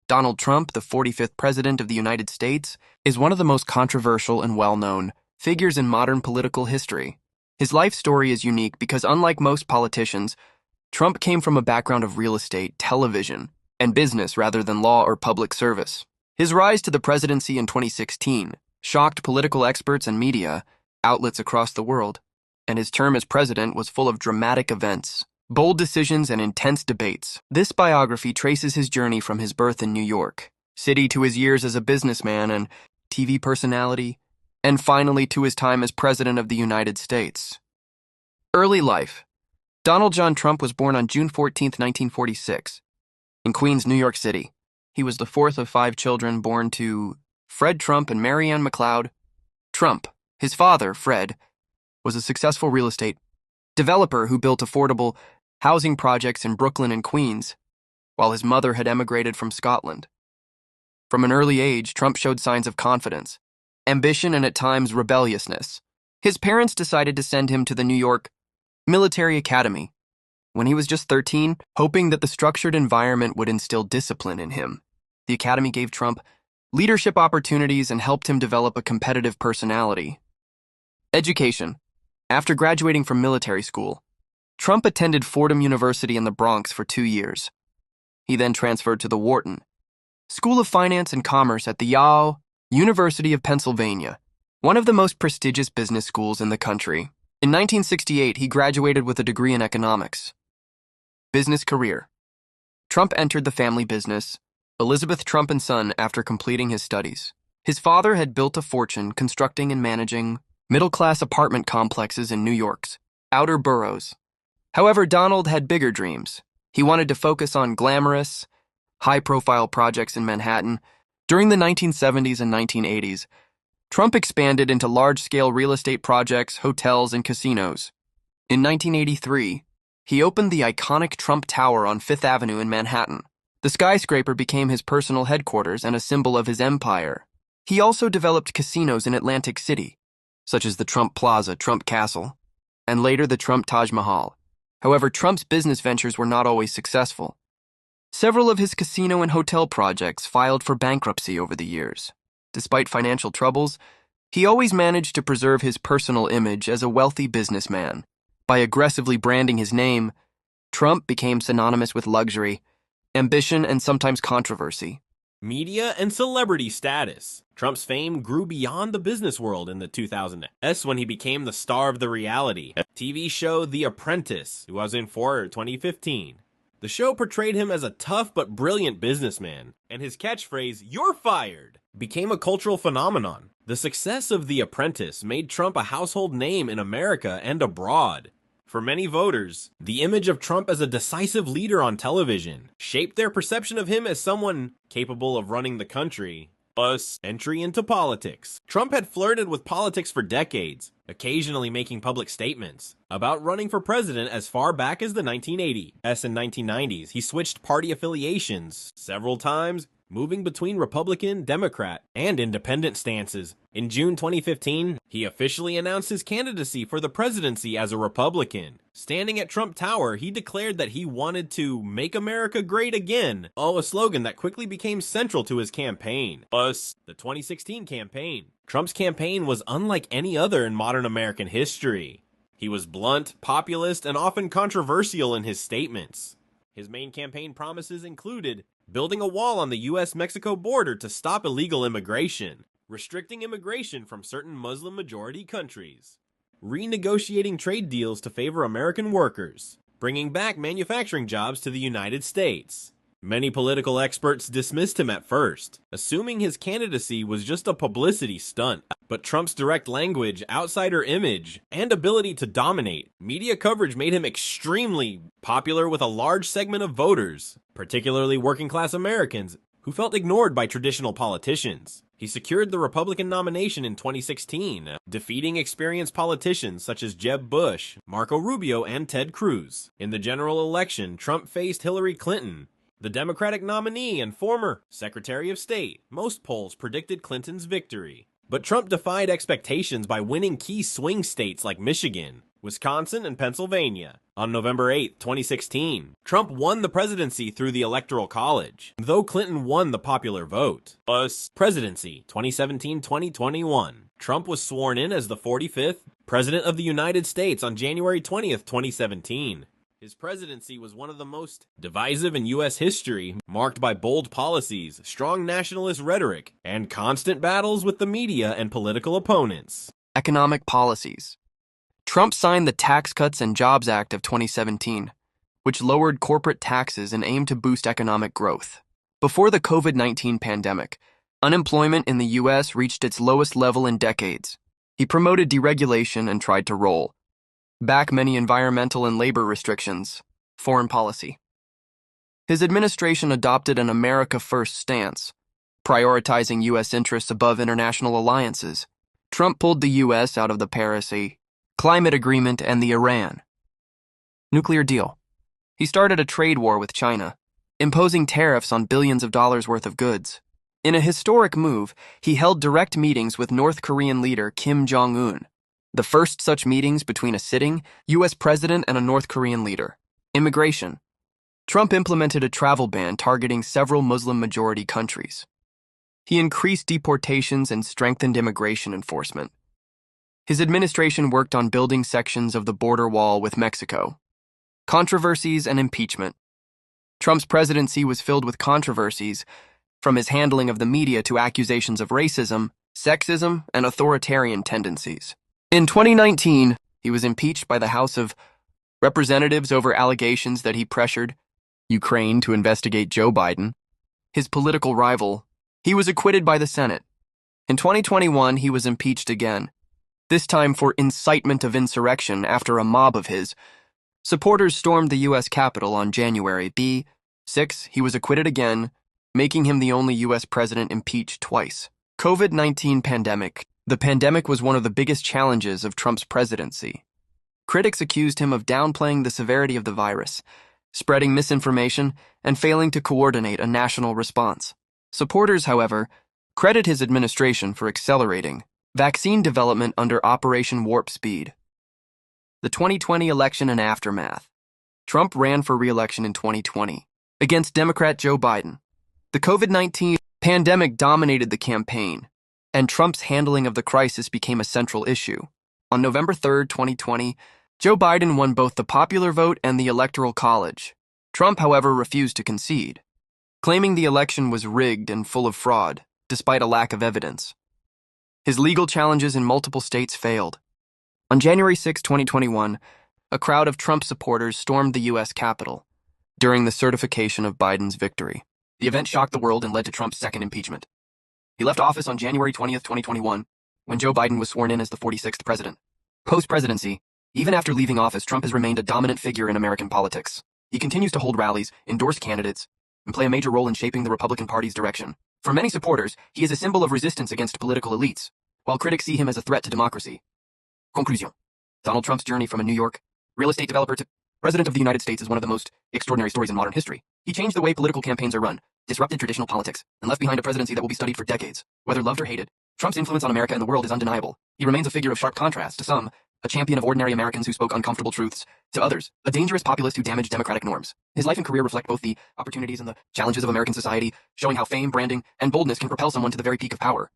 Donald Trump, the 45th President of the United States, is one of the most controversial and well-known figures in modern political history. His life story is unique because, unlike most politicians, Trump came from a background of real estate, television, and business rather than law or public service. His rise to the presidency in 2016 shocked political experts and media outlets across the world, and his term as president was full of dramatic events, bold decisions, and intense debates. This biography traces his journey from his birth in New York City to his years as a businessman and TV personality, and finally to his time as President of the United States. Early life. Donald John Trump was born on June 14, 1946, in Queens, New York City. He was the fourth of 5 children born to Fred Trump and Mary Ann McLeod. Trump, his father, Fred, was a successful real estate developer who built affordable housing projects in Brooklyn and Queens, while his mother had emigrated from Scotland. From an early age, Trump showed signs of confidence, ambition, and at times rebelliousness. His parents decided to send him to the New York Military Academy when he was just 13, hoping that the structured environment would instill discipline in him. The academy gave Trump leadership opportunities and helped him develop a competitive personality. Education. After graduating from military school, Trump attended Fordham University in the Bronx for 2 years. He then transferred to the Wharton School of Finance and Commerce at the University of Pennsylvania, one of the most prestigious business schools in the country. In 1968, he graduated with a degree in economics. Business career. Trump entered the family business, Elizabeth Trump and Son, after completing his studies. His father had built a fortune constructing and managing middle-class apartment complexes in New York's outer boroughs. However, Donald had bigger dreams. He wanted to focus on glamorous, high-profile projects in Manhattan. During the 1970s and 1980s, Trump expanded into large-scale real estate projects, hotels, and casinos. In 1983, he opened the iconic Trump Tower on Fifth Avenue in Manhattan. The skyscraper became his personal headquarters and a symbol of his empire. He also developed casinos in Atlantic City, such as the Trump Plaza, Trump Castle, and later the Trump Taj Mahal. However, Trump's business ventures were not always successful. Several of his casino and hotel projects filed for bankruptcy over the years. Despite financial troubles, he always managed to preserve his personal image as a wealthy businessman. By aggressively branding his name, Trump became synonymous with luxury, ambition, and sometimes controversy. Media and celebrity status. Trump's fame grew beyond the business world in the 2000s when he became the star of the reality TV show The Apprentice, who was in for 2015. The show portrayed him as a tough but brilliant businessman, and his catchphrase, "You're fired," became a cultural phenomenon. The success of The Apprentice made Trump a household name in America and abroad. For many voters, the image of Trump as a decisive leader on television shaped their perception of him as someone capable of running the country. Plus, entry into politics. Trump had flirted with politics for decades, occasionally making public statements about running for president as far back as the 1980s and 1990s. He switched party affiliations several times, moving between Republican, Democrat, and independent stances. In June 2015, he officially announced his candidacy for the presidency as a Republican. Standing at Trump Tower, he declared that he wanted to make America great again, a slogan that quickly became central to his campaign. Plus, the 2016 campaign. Trump's campaign was unlike any other in modern American history. He was blunt, populist, and often controversial in his statements. His main campaign promises included building a wall on the U.S.-Mexico border to stop illegal immigration, restricting immigration from certain Muslim-majority countries, renegotiating trade deals to favor American workers, bringing back manufacturing jobs to the United States. Many political experts dismissed him at first, assuming his candidacy was just a publicity stunt. But Trump's direct language, outsider image, and ability to dominate media coverage made him extremely popular with a large segment of voters, particularly working-class Americans who felt ignored by traditional politicians. He secured the Republican nomination in 2016, defeating experienced politicians such as Jeb Bush, Marco Rubio, and Ted Cruz. In the general election, Trump faced Hillary Clinton, the Democratic nominee and former Secretary of State. Most polls predicted Clinton's victory. But Trump defied expectations by winning key swing states like Michigan, Wisconsin, and Pennsylvania. On November 8, 2016, Trump won the presidency through the Electoral College, though Clinton won the popular vote. Presidency 2017-2021. Trump was sworn in as the 45th President of the United States on January 20th, 2017. His presidency was one of the most divisive in U.S. history, marked by bold policies, strong nationalist rhetoric, and constant battles with the media and political opponents. Economic policies. Trump signed the Tax Cuts and Jobs Act of 2017, which lowered corporate taxes and aimed to boost economic growth. Before the COVID-19 pandemic, unemployment in the U.S. reached its lowest level in decades. He promoted deregulation and tried to roll back many environmental and labor restrictions. Foreign policy. His administration adopted an America First stance, prioritizing U.S. interests above international alliances. Trump pulled the U.S. out of the Paris Climate Agreement and the Iran nuclear deal. He started a trade war with China, imposing tariffs on billions of dollars worth of goods. In a historic move, he held direct meetings with North Korean leader Kim Jong-un, the first such meetings between a sitting U.S. president and a North Korean leader. Immigration. Trump implemented a travel ban targeting several Muslim-majority countries. He increased deportations and strengthened immigration enforcement. His administration worked on building sections of the border wall with Mexico. Controversies and impeachment. Trump's presidency was filled with controversies, from his handling of the media to accusations of racism, sexism, and authoritarian tendencies. In 2019, he was impeached by the House of Representatives over allegations that he pressured Ukraine to investigate Joe Biden, his political rival. He was acquitted by the Senate. In 2021, he was impeached again, this time for incitement of insurrection after a mob of his supporters stormed the U.S. Capitol on January 6. He was acquitted again, making him the only U.S. president impeached twice. COVID-19 pandemic. The pandemic was one of the biggest challenges of Trump's presidency. Critics accused him of downplaying the severity of the virus, spreading misinformation, and failing to coordinate a national response. Supporters, however, credit his administration for accelerating vaccine development under Operation Warp Speed. The 2020 election and aftermath. Trump ran for re-election in 2020 against Democrat Joe Biden. The COVID-19 pandemic dominated the campaign, and Trump's handling of the crisis became a central issue. On November 3, 2020, Joe Biden won both the popular vote and the Electoral College. Trump, however, refused to concede, claiming the election was rigged and full of fraud, despite a lack of evidence. His legal challenges in multiple states failed. On January 6, 2021, a crowd of Trump supporters stormed the U.S. Capitol during the certification of Biden's victory. The event shocked the world and led to Trump's second impeachment. He left office on January 20, 2021, when Joe Biden was sworn in as the 46th president. Post-presidency, even after leaving office, Trump has remained a dominant figure in American politics. He continues to hold rallies, endorse candidates, and play a major role in shaping the Republican Party's direction. For many supporters, he is a symbol of resistance against political elites, while critics see him as a threat to democracy. Conclusion. Donald Trump's journey from a New York real estate developer to President of the United States is one of the most extraordinary stories in modern history. He changed the way political campaigns are run, disrupted traditional politics, and left behind a presidency that will be studied for decades. Whether loved or hated, Trump's influence on America and the world is undeniable. He remains a figure of sharp contrast. To some, a champion of ordinary Americans who spoke uncomfortable truths. To others, a dangerous populist who damaged democratic norms. His life and career reflect both the opportunities and the challenges of American society, showing how fame, branding, and boldness can propel someone to the very peak of power.